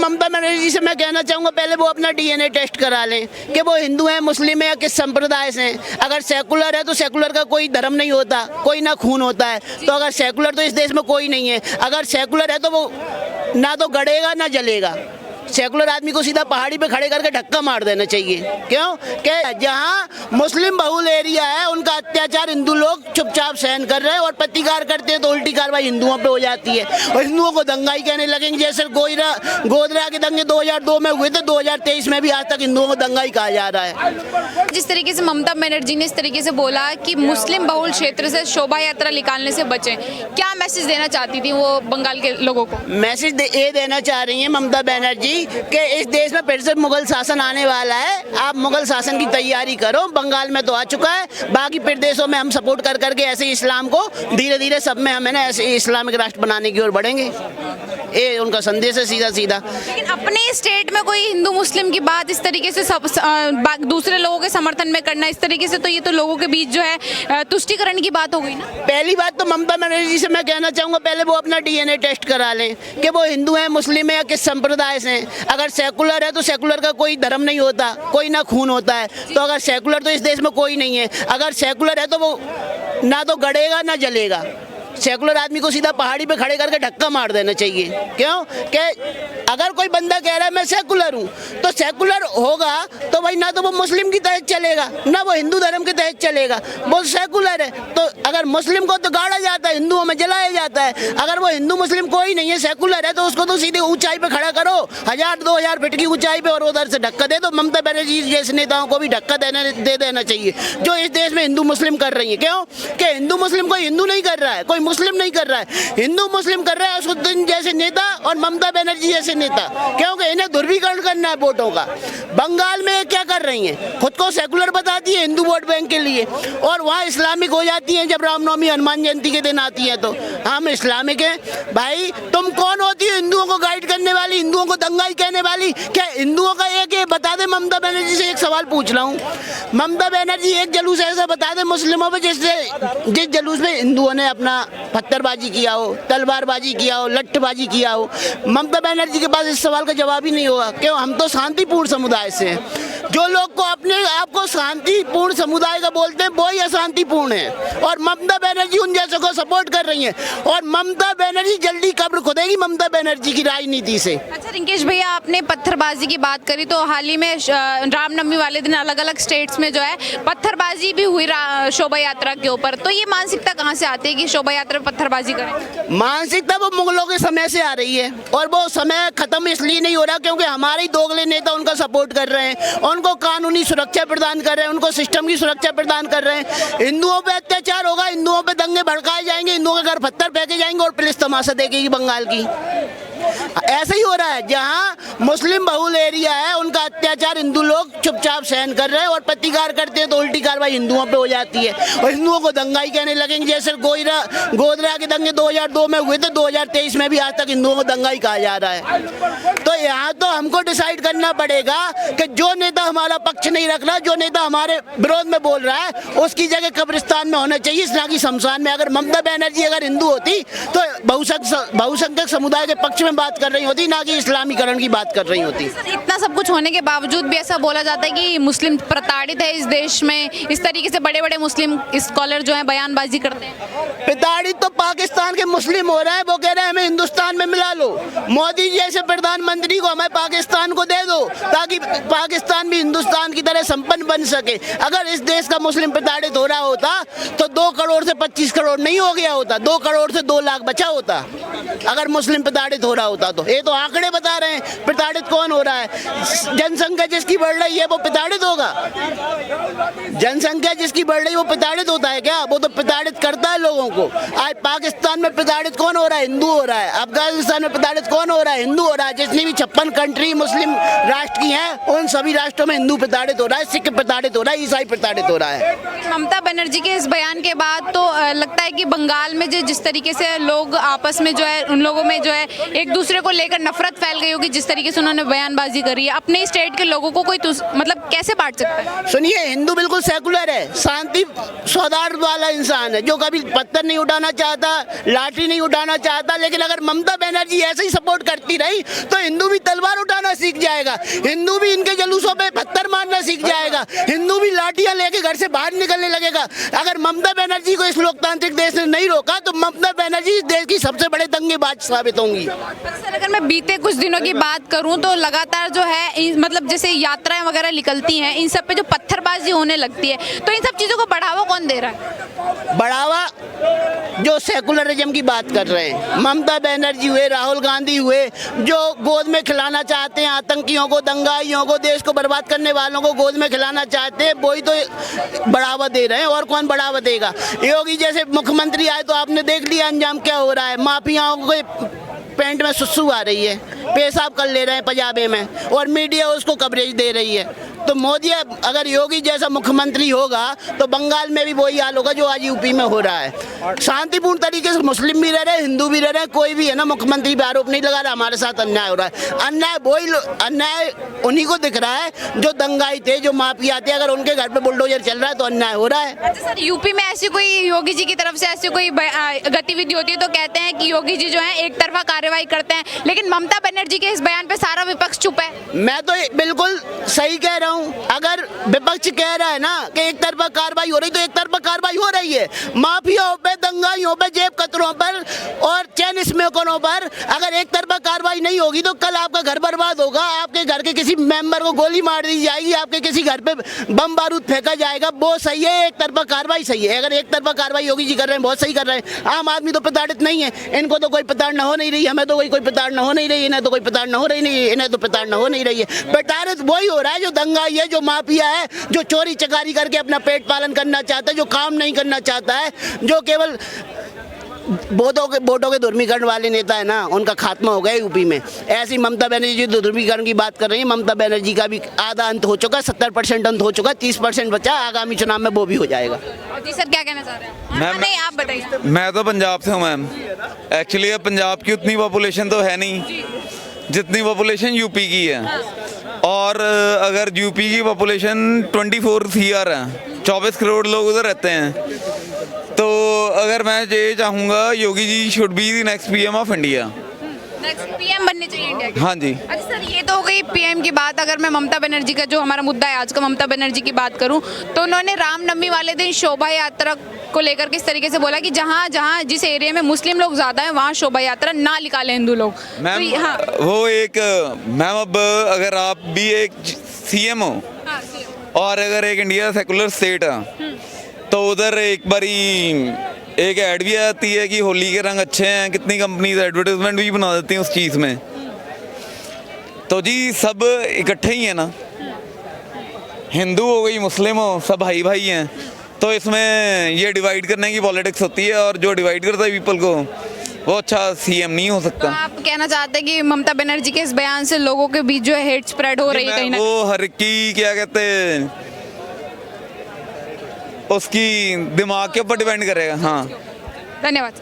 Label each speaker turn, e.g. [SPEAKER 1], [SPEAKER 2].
[SPEAKER 1] ममता बनर्जी से मैं कहना चाहूँगा, पहले वो अपना डीएनए टेस्ट करा लें कि वो हिंदू हैं, मुस्लिम है या किस संप्रदाय से हैं। अगर सेकुलर है तो सेकुलर का कोई धर्म नहीं होता, कोई ना खून होता है। तो अगर सेकुलर तो इस देश में कोई नहीं है। अगर सेकुलर है तो वो ना तो गड़ेगा ना जलेगा। सेकुलर आदमी को सीधा पहाड़ी पे खड़े करके धक्का मार देना चाहिए। क्यों कि जहाँ मुस्लिम बहुल एरिया है उनका अत्याचार हिंदू लोग चुपचाप सहन कर रहे हैं, और प्रतिकार करते हैं तो उल्टी कार्रवाई हिंदुओं पे हो जाती है। और हिंदुओं को दंगाई कहने लगेंगे, जैसे गोधरा के दंगे 2002 में हुए थे, 2023 में भी आज तक हिंदुओं को दंगाई कहा जा रहा है।
[SPEAKER 2] जिस तरीके से ममता बनर्जी ने इस तरीके से बोला कि मुस्लिम बहुल क्षेत्र से शोभा यात्रा निकालने से बचें, क्या मैसेज देना चाहती थी वो बंगाल के लोगों को?
[SPEAKER 1] मैसेज ये देना चाह रही हैं ममता बनर्जी कि इस देश में फिर से मुगल शासन आने वाला है, आप मुगल शासन की तैयारी करो। बंगाल में तो आ चुका है, बाकी प्रदेशों में हम सपोर्ट कर करके ऐसे इस्लाम को धीरे धीरे सब में हमें ना ऐसे इस्लामिक राष्ट्र बनाने की ओर बढ़ेंगे। ये उनका संदेश है सीधा सीधा।
[SPEAKER 2] लेकिन अपने स्टेट में कोई हिंदू मुस्लिम की बात इस तरीके से दूसरे लोगों के समर्थन में करना, इस तरीके से तो ये तो लोगों के बीच जो है तुष्टीकरण की बात हो गई ना।
[SPEAKER 1] पहली बात तो ममता बनर्जी से मैं कहना चाहूँगा, पहले वो अपना डीएनए टेस्ट करा लें कि वो हिंदू हैं, मुस्लिम है या किस संप्रदाय से हैं। अगर सेकुलर है तो सेकुलर का कोई धर्म नहीं होता, कोई ना खून होता है। तो अगर सेकुलर तो इस देश में कोई नहीं है। अगर सेकुलर है तो वो ना तो गड़ेगा ना जलेगा। सेकुलर आदमी को सीधा पहाड़ी पे खड़े करके धक्का मार देना चाहिए। क्यों कि अगर कोई बंदा कह रहा है मैं सेकुलर हूँ, तो सेकुलर होगा तो भाई ना तो वो मुस्लिम की तहत चलेगा ना वो हिंदू धर्म के तहत चलेगा। वो सेकुलर है तो अगर मुस्लिम को तो गाड़ा जाता है, हिंदुओं में जलाया जाता है। अगर वो हिंदू मुस्लिम कोई नहीं है, सेकुलर है, तो उसको तो सीधे ऊंचाई पे खड़ा करो, 1000-2000 फीट की ऊंचाई पे, और उधर से धक्का दे दो। ममता बनर्जी जैसे नेताओं को भी धक्का दे देना चाहिए जो इस देश में हिंदू मुस्लिम कर रही है। क्यों कि हिंदू मुस्लिम कोई हिंदू नहीं कर रहा है, कोई मुस्लिम नहीं कर रहा है, हिंदू मुस्लिम कर रहा है असदुद्दीन जैसे नेता और ममता बनर्जी जैसे नेता। क्योंकि इन्हें ध्रुवीकरण करना है वोटों का। बंगाल में क्या कर रही हैं, खुद को सेकुलर बताती है हिंदू वोट बैंक के लिए, और वहाँ इस्लामिक हो जाती हैं जब रामनवमी हनुमान जयंती के दिन आती है तो हम इस्लामिक हैं। भाई तुम कौन होती हो हिंदुओं को गाइड करने वाली, हिंदुओं को दंगाई कहने वाली? क्या हिंदुओं का एक बता दे। ममता बनर्जी से एक सवाल पूछ रहा हूँ, ममता बनर्जी एक जलूस ऐसा बता दे मुस्लिमों पे जिस जलूस में हिंदुओं ने अपना पत्थरबाजी किया हो, तलवारबाजी किया हो, लट्ठबाजी किया हो। ममता बनर्जी के पास इस सवाल का जवाब ही नहीं होगा। क्यों? हम तो शांतिपूर्ण समुदाय से हैं। जो लोग को अपने आप को शांतिपूर्ण समुदाय का बोलते हैं वही अशांतिपूर्ण है, और ममता बनर्जी उन जैसों को सपोर्ट कर रही है। और ममता बनर्जी जल्दी कब्र खुदेगी ममता बनर्जी की राजनीति से।
[SPEAKER 2] अच्छा रिंकेश भैया, आपने पत्थरबाजी की बात करी तो हाल ही में रामनवमी वाले दिन अलग अलग स्टेट्स में जो है पत्थरबाजी भी हुई शोभा यात्रा के ऊपर। तो ये मानसिकता कहाँ से आती है कि शोभा यात्रा पत्थरबाजी करें?
[SPEAKER 1] मानसिकता वो मुगलों के समय से आ रही है, और वो समय खत्म इसलिए नहीं हो रहा क्योंकि हमारे ही दोगले नेता उनका सपोर्ट कर रहे हैं, उनको कानूनी सुरक्षा प्रदान कर रहे हैं, उनको सिस्टम की सुरक्षा प्रदान कर रहे हैं। हिंदुओं पे अत्याचार होगा, हिंदुओं पे दंगे भड़काए जाएंगे, हिंदुओं के घर पत्थर फेंके जाएंगे और पुलिस तमाशा देखेगी बंगाल की। ऐसा ही हो रहा है, जहाँ मुस्लिम बहुल एरिया है उनका अत्याचार हिंदू लोग चुपचाप सहन कर रहे हैं, और प्रतिकार करते हैं तो उल्टी कार्रवाई हिंदुओं पे हो जाती है। और हिंदुओं को दंगाई कहने लगेंगे, जैसे गोधरा के दंगे 2002 में हुए थे, 2023 में भी आज तक हिंदुओं को दंगाई कहा जा रहा है। तो यहाँ तो हमको डिसाइड करना पड़ेगा कि जो नेता हमारा पक्ष नहीं रख रहा, जो नेता हमारे विरोध में बोल रहा है, उसकी जगह कब्रिस्तान में होना चाहिए, ना कि शमशान में। अगर ममता बनर्जी अगर हिंदू होती तो बहुसंख्यक समुदाय के पक्ष में बात कर रही होती, ना कि इस्लामीकरण की बात कर रही होती।
[SPEAKER 2] इतना सब कुछ होने के बावजूद भी ऐसा बोला जाता है कि मुस्लिम प्रताड़ित है इस देश में, इस तरीके से बड़े बड़े मुस्लिम स्कॉलर जो हैं बयानबाजी करते हैं।
[SPEAKER 1] प्रताड़ित तो पाकिस्तान के मुस्लिम हो रहे हैं, वो कह रहे हैं हमें हिंदुस्तान में मिला लो, मोदी जैसे प्रधानमंत्री को हमें पाकिस्तान को दे दो ताकि पाकिस्तान भी हिंदुस्तान की तरह संपन्न बन सके। अगर इस देश का मुस्लिम प्रताड़ित हो रहा होता तो 2 करोड़ से 25 करोड़ नहीं हो गया होता, 2 करोड़ से 2 लाख बचा होता। अगर मुस्लिम प्रताड़ित हो रहा होता तो ये तो आंकड़े बता रहे हैं प्रताड़ित कौन हो रहा है। जनसंख्या जिसकी बढ़ रही है वो प्रताड़ित होगा? जनसंख्या जिसकी बढ़ रही है वो प्रताड़ित होता है क्या? वो तो प्रताड़ित करता है लोगों को। आज पाकिस्तान में प्रताड़ित कौन हो रहा है? हिंदू हो रहा है। अफगानिस्तान में प्रताड़ित कौन हो रहा है? हिंदू हो रहा है। जितनी भी 56 कंट्री मुस्लिम राष्ट्र की हैं उन सभी राष्ट्रों में हिंदू प्रताड़ित हो रहा है, सिख प्रताड़ित हो रहा है, ईसाई प्रताड़ित हो रहा है।
[SPEAKER 2] ममता बनर्जी के इस बयान के बाद तो लगता है कि बंगाल में जिस तरीके से लोग आपस में जो है उन लोगों में जो है एक दूसरे को लेकर नफरत फैल गई होगी, जिस तरीके से उन्होंने बयानबाजी करी है, अपने स्टेट के लोगों को कोई मतलब कैसे बांट सकता है?
[SPEAKER 1] सुनिए, हिंदू बिल्कुल सेकुलर है, शांति सौहार्द वाला इंसान है, जो कभी पत्थर नहीं उठाना चाहता, लाठी नहीं उठाना चाहता। लेकिन अगर ममता बनर्जी ऐसे ही सपोर्ट करती रही तो हिंदू भी तलवार उठाना सीख जाएगा, हिंदू भी इनके जलूसों पे पत्थर मारना सीख जाएगा, हिंदू भी लाठियां लेके घर से बाहर निकलने लगेगा। अगर ममता बनर्जी को इस लोकतांत्रिक देश ने नहीं रोका तो ममता बनर्जी इस देश की सबसे बड़े दंगेबाज साबित होंगी।
[SPEAKER 2] सर, अगर मैं बीते कुछ दिनों की बात करूं तो लगातार जो है मतलब जैसे यात्राएं वगैरह निकलती हैं, इन सब पे जो पत्थरबाजी होने लगती है, तो इन सब चीजों को बढ़ावा कौन दे रहा है?
[SPEAKER 1] बढ़ावा जो सेकुलरिज्म की बात कर रहे हैं, ममता बनर्जी हुए, राहुल गांधी हुए, जो गोद में खिलाना चाहते हैं आतंकियों को, दंगाइयों को, देश को बर्बाद करने वालों को गोद में खिलाना चाहते हैं, वही तो बढ़ावा दे रहे हैं। और कौन बढ़ावा देगा? योगी जैसे मुख्यमंत्री आए तो आपने देख लिया अंजाम क्या हो रहा है। माफियाओं को पैंट में सुसु आ रही है, पेशाब कर ले रहे हैं पंजाबे में, और मीडिया उसको कवरेज दे रही है। तो मोदी अगर योगी जैसा मुख्यमंत्री होगा तो बंगाल में भी वही हाल होगा जो आज यूपी में हो रहा है। शांतिपूर्ण तरीके से मुस्लिम भी रह रहे हैं, हिंदू भी रह रहे हैं, कोई भी है ना मुख्यमंत्री पे आरोप नहीं लगा रहा हमारे साथ अन्याय हो रहा है। अन्याय उन्हीं को दिख रहा है जो दंगाई थे, जो माफिया थे। अगर उनके घर पे बुलडोजर चल रहा है तो अन्याय हो रहा है।
[SPEAKER 2] अच्छा सर, यूपी में ऐसी कोई योगी जी की तरफ से ऐसी कोई गतिविधि होती है तो कहते हैं कि योगी जी जो है एक तरफा कार्रवाई करते हैं, लेकिन ममता बनर्जी के इस बयान पे सारा विपक्ष चुप है।
[SPEAKER 1] मैं तो बिल्कुल सही कह रहा हूँ। अगर विपक्ष कह रहा है ना कि एक तरफा कार्रवाई हो रही, तो एक तरफा कार्रवाई हो रही है। माफियाओं पे, दंगाइयों पे, जेब कतरों पर और चैन स्मोकरों पर अगर एक तरफा कार्रवाई नहीं होगी तो कल आपका घर बर्बाद होगा, आपके घर के किसी मेंबर को गोली मार दी जाएगी, आपके किसी घर पे बम बारूद फेंका जाएगा। वो सही है, एक तरफा कार्रवाई सही है। अगर एक तरफा कार्रवाई योगी जी कर रहे हैं, बहुत सही कर रहे हैं। आम आदमी तो प्रताड़ित नहीं है, इनको तो कोई प्रताड़ना हो नहीं रही, हमें तो कोई प्रताड़ना हो नहीं रही, इन्हें तो कोई प्रताड़ना हो रही नहीं, इन्हें तो प्रताड़ना हो नहीं रही है। प्रताड़ित वही हो रहा है जो दंगाई है, जो माफिया है, जो चोरी चकारी करके अपना पेट पालन करना चाहता है, जो काम नहीं करना चाहता है, जो केवल वोटों के दुर्मीकरण वाले नेता है ना, उनका खात्मा हो गया यूपी में। ऐसी ममता बनर्जी जो दुर्मीकरण की बात कर रही है, ममता बनर्जी का भी आधा अंत हो चुका, 70% अंत हो चुका, 30% बचा, आगामी चुनाव में वो भी हो जाएगा।
[SPEAKER 2] जी सर, क्या कहना चाह रहे हैं?
[SPEAKER 3] मैम,
[SPEAKER 2] नहीं, आप बताइए।
[SPEAKER 3] मैं तो पंजाब से हूँ मैम। एक्चुअली पंजाब की उतनी पॉपुलेशन तो है नहीं जितनी पॉपुलेशन यूपी की है। और अगर यूपी की पॉपुलेशन 24 CR है, 24 करोड़ लोग उधर रहते हैं, तो अगर मैं ये चाहूँगा Yogi ji should be the next PM of India.
[SPEAKER 2] Next PM बनने चाहिए इंडिया के।
[SPEAKER 3] हाँ जी।
[SPEAKER 2] अच्छा सर, ये तो हो गई PM की बात। अगर मैं ममता बनर्जी का जो हमारा मुद्दा है आज का, ममता बनर्जी की बात करूं तो उन्होंने रामनवमी वाले दिन शोभा यात्रा को लेकर किस तरीके से बोला कि जहां जहां जिस एरिया में मुस्लिम लोग ज्यादा हैं वहां शोभा यात्रा ना निकालें हिंदू लोग।
[SPEAKER 3] मैम
[SPEAKER 2] तो हाँ,
[SPEAKER 3] वो एक मैम, अब अगर आप भी एक CM हो
[SPEAKER 2] हाँ,
[SPEAKER 3] और अगर एक इंडिया सेकुलर स्टेट है तो उधर एक बारी एक ऐड भी आती है कि होली के रंग अच्छे हैं, कितनी कंपनीज एडवर्टाइजमेंट भी बना देती हैं उस चीज़ में। तो जी सब इकट्ठे ही हैं ना, हिंदू हो गई, मुस्लिम हो, सब भाई भाई हैं। तो इसमें ये डिवाइड करने की पॉलिटिक्स होती है, और जो डिवाइड करता है पीपल को वो अच्छा CM नहीं हो
[SPEAKER 2] तो
[SPEAKER 3] सकता।
[SPEAKER 2] आप कहना चाहते हैं कि ममता बनर्जी के इस बयान से लोगों के बीच जो है हेट स्प्रेड हो रही है कहीं ना
[SPEAKER 3] वो हर की क्या कहते हैं, उसकी दिमाग के ऊपर डिपेंड करेगा। हाँ,
[SPEAKER 2] धन्यवाद।